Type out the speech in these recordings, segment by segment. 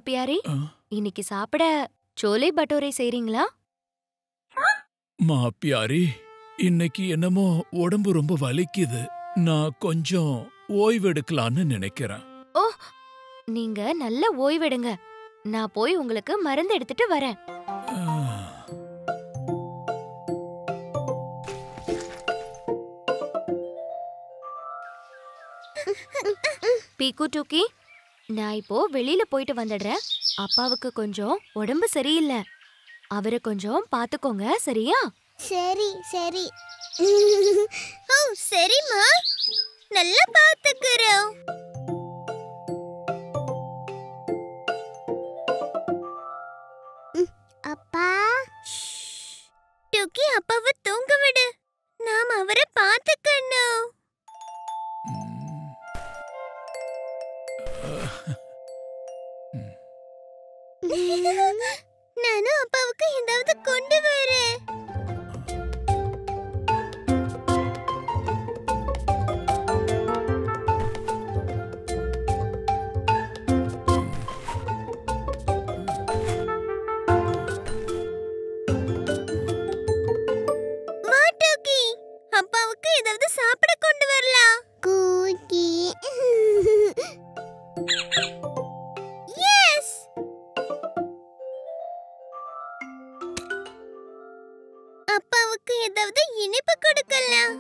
பியாரி, இன்னைக்கு சாப்பிட சோலே பட்டோரை செய்றீங்களா? மா பியாரி, இன்னைக்கு என்னமோ உடம்பு ரொம்ப வலிக்குது. நான் கொஞ்சம் ஓய்வெடுக்கலான்னு நினைக்கிறேன். ஓ, நீங்க நல்ல ஓய்வெடுங்க. நான் போய் உங்களுக்கு மருந்து எடுத்துட்டு வரேன். பீக்கு டூக்கி, நான் இப்போ வெளியில போயிட்டு வந்துடுறேன். அப்பாவுக்கு கொஞ்சம் உடம்பு சரியில்லை. அவரை கொஞ்சம் பாத்துக்கோங்க, சரியா? சரி சரி. ஓ சரிம்மா, நல்லா பாத்துக்கிறோம். அப்பா, டூக்கி அப்பாவை தூங்க விடு. நாம் அவரை பாத்துக்கணும். நானும் அப்பாவுக்கு ஏதாவது கொண்டு வரேன். வா டூக்கி, அப்பாவுக்கு ஏதாவது சாப்பிட கொண்டு வரலாம். கூக்கி. எஸ். அப்பாவுக்கு ஏதாவது இனிப்பு கொடுக்கலாம்.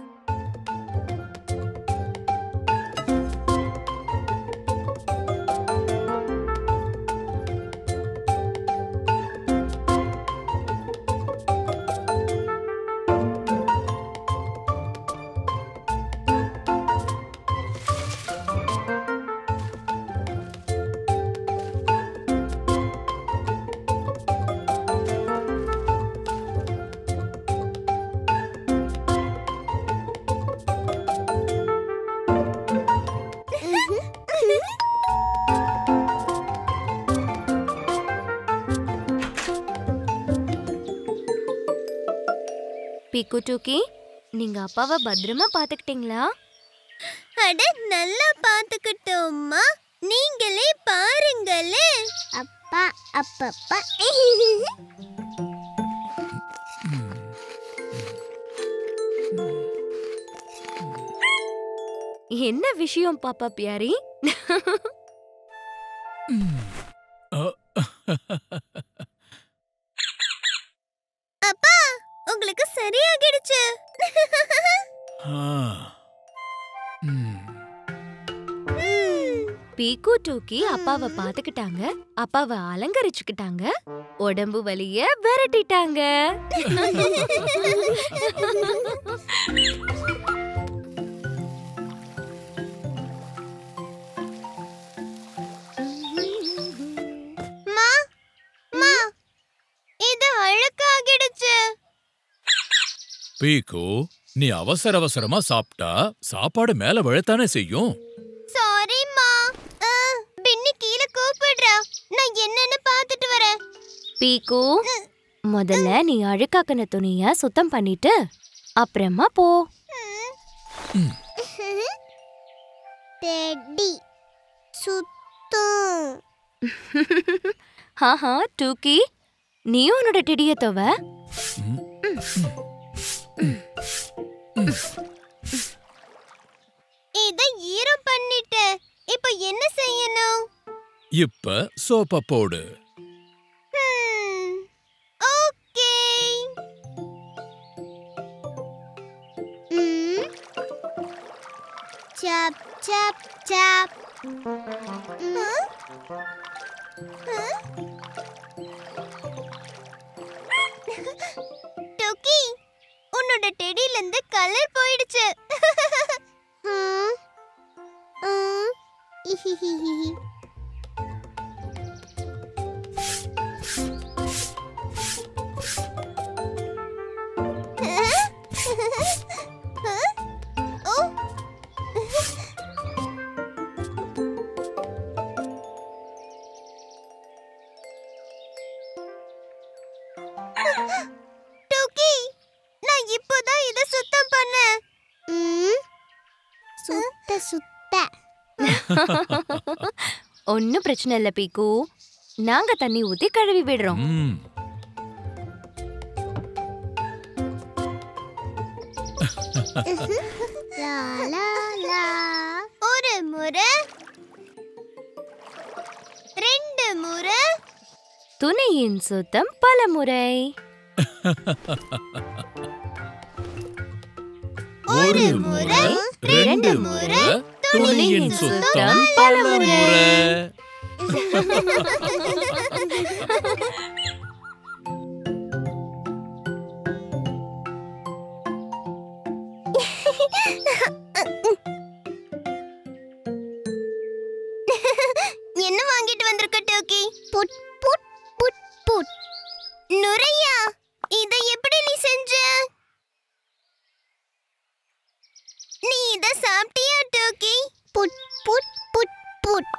பீக்கு டூக்கி, நீங்க அப்பாவை பத்திரமா பாத்துக்கிட்டீங்களா? அட, நல்லா பாத்துக்கிட்டோம்மா. நீங்களே பாருங்களே. அப்பா அப்பப்பா. என்ன விஷயம் பாப்பா பியாரி? அப்பா, உங்களுக்கு சரியாகிடுச்சு. பீக்கு டூக்கி அப்பாவை பாத்துக்கிட்டாங்க, அப்பாவை அலங்கரிச்சுக்கிட்டாங்க, உடம்பு வலிய விரட்டிட்டாங்க. மா, மா, இது அழுக்காகிடுச்சு. பீக்கு, நீ அவசர அவசரமா சாப்பிட்டா சாப்பாடு மேல விழத்தானே செய்யும். சாரிம்மா. பின்னி கீழே கூப்பிடுறா. நான் என்னன்னு பார்த்துட்டு வரேன். பீக்கு, முதல்ல நீ அழுக்காக்கின துணிய சுத்தம் பண்ணிட்டு அப்புறமா போ. டெடி சுத்தம். ஹாஹா டூக்கி, நீயும் உன்னோட டெடிய தவ. இத ஈரம் பண்ணிட்டேன். இப்போ என்ன செய்யணும்? இப்ப சோப்ப போடு. ஓகே. சாப் சாப் சாப். டோக்கி, உன்னோட டெடில இருந்து கலர் போயிடுச்சு. டோக்கி, நான் இப்போதான் இத சுத்தம் பண்ணேன். சுத்த சுத்த. ஒன்னும் பிரச்சனை இல்ல பீக்கு. நாங்க தண்ணி ஊத்தி கழுவி விடுறோம். ம். லா லா லா. ஒரு முறை, ரெண்டு முறை, துணியின் சுத்தம் பலமுறை. ஒரு முறை, ரெண்டு முறை, துணியின் சுத்தம் பலமுறை. என்ன வாங்கிட்டு வந்திருக்க doggy? Food put put food. நுரையா? இதை எப்படி நீ செஞ்ச? நீ இத சாப்பிட்டியா doggy? Food put put food.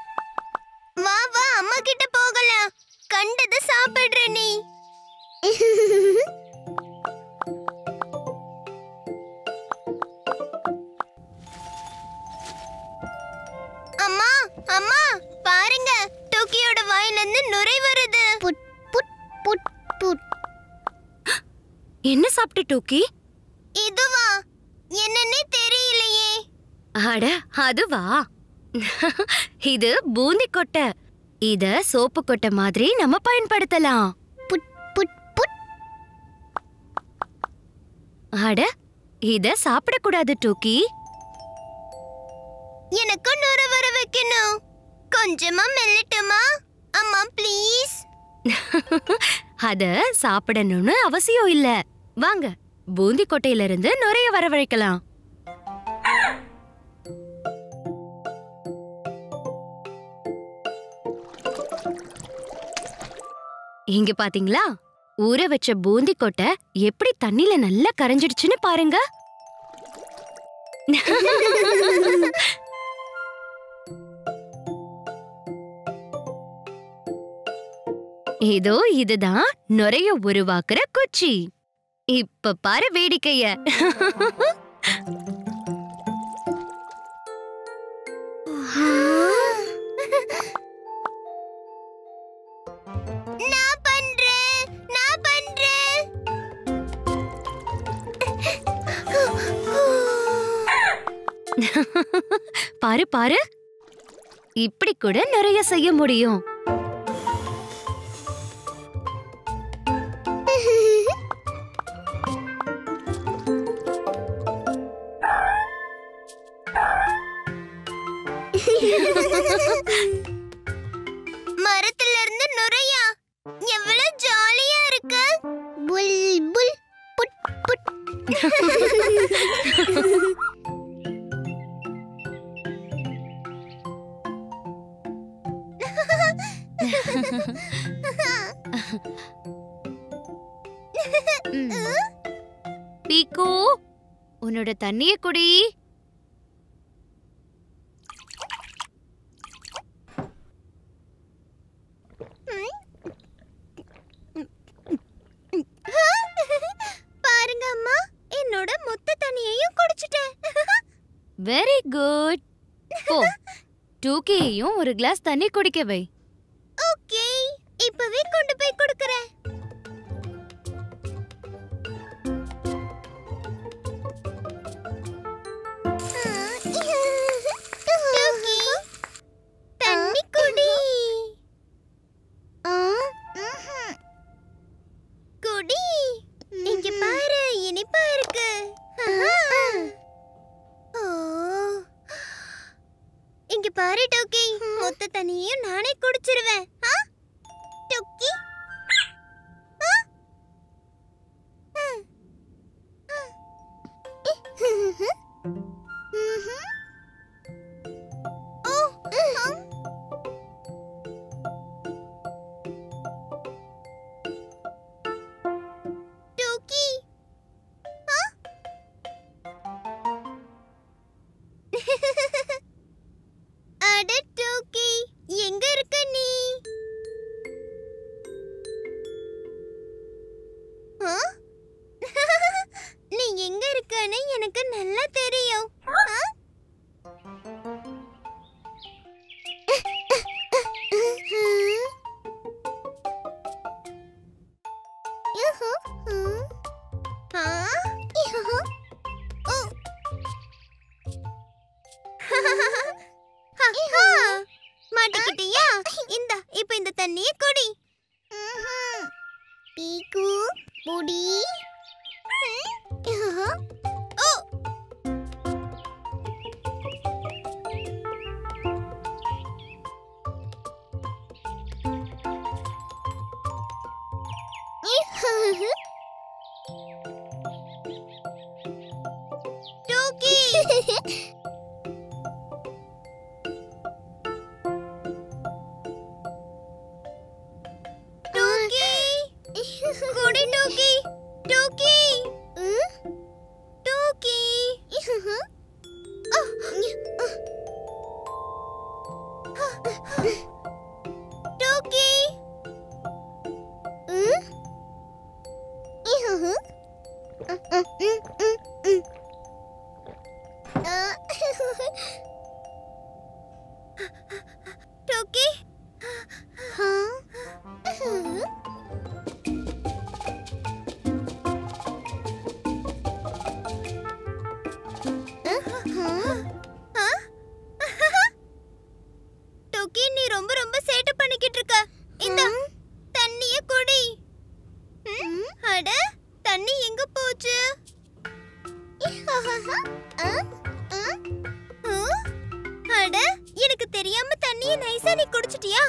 வா வா, அம்மா கிட்ட போகலாம். கண்டத சாப்பிடுற நீ. அம்மா அம்மா பாருங்க, டோக்கியோட வாயில இருந்து நுரை வருது. புட் புட் புட் புட். என்ன சாப்பிட்ட டோக்கி? இதுவா? என்னன்னே தெரியலையே. அட அதுவா? இது பூந்தி கொட்டை. இத சோப்பு கொட்டை மாதிரி நம்ம பயன்படுத்தலாம். புட் புட் புட். அட இத சாப்பிடக்கூடாது டோக்கி. எனக்கு நுரை வர வைக்கணும். கொஞ்சமா மெல்லட்டுமா அம்மா ப்ளீஸ்? அத சாப்பிடணும்னு அவசியம் இல்ல. வாங்க, பூந்தி கொட்டையில இருந்து நுரைய வரவழைக்கலாம். இங்க பாத்தீங்களா? ஊற வச்ச பூந்தி கொட்டை எப்படி தண்ணில நல்லா கரைஞ்சிடுச்சுன்னு பாருங்க. இதோ இதுதான் நுரைய உருவாக்குற குச்சி. இப்ப பாரு வேடிக்கைய. நான் பண்றேன், நான் பண்றேன். பாரு பாரு, இப்படி கூட நிறைய செய்ய முடியும். மரத்துல இருந்து நுரையா? எவ்வளவு ஜாலியா இருக்கு. புல் புல் புட் புட். பீக்கு, உன்னோட தண்ணிய குடி. பாருங்க அம்மா, என்னோட மொத்த தண்ணியையும் குடிச்சிட்டேன். Very good. போ, டூக்கியையும் ஒரு கிளாஸ் தண்ணி குடிக்க வை. ஓகே, இப்பவே கொண்டு போய் கொடுக்கறேன். டோக்கி, தண்ணி குடி. குடி. இங்க பாரு, இனிப்பா இருக்கு. ஓ, இங்க பாரு டோக்கி, மொத்த தண்ணியையும் நானே குடிச்சிருவேன். டோக்கி. டோக்கி. அட டோக்கி, எங்க இருக்க நீ? நீ எங்க இருக்கன்னு எனக்கு நல்லா தெரியும். மாட்டிக்கிட்டியா? இந்த இப்ப இந்த தண்ணிய குடி. பீக்கு புடி. டோக்கி குடி டோக்கி. டோக்கி டோக்கி டோக்கி டோக்கி டோக்கி நீ ரொம்ப ரொம்ப சேட்டை பண்ணிக்கிட்டு இருக்க. இந்த தண்ணிய குடி. அட தண்ணி எங்க போச்சு? அட எனக்கு தெரியாம தண்ணிய நைஸா நீ குடிச்சிட்டியா?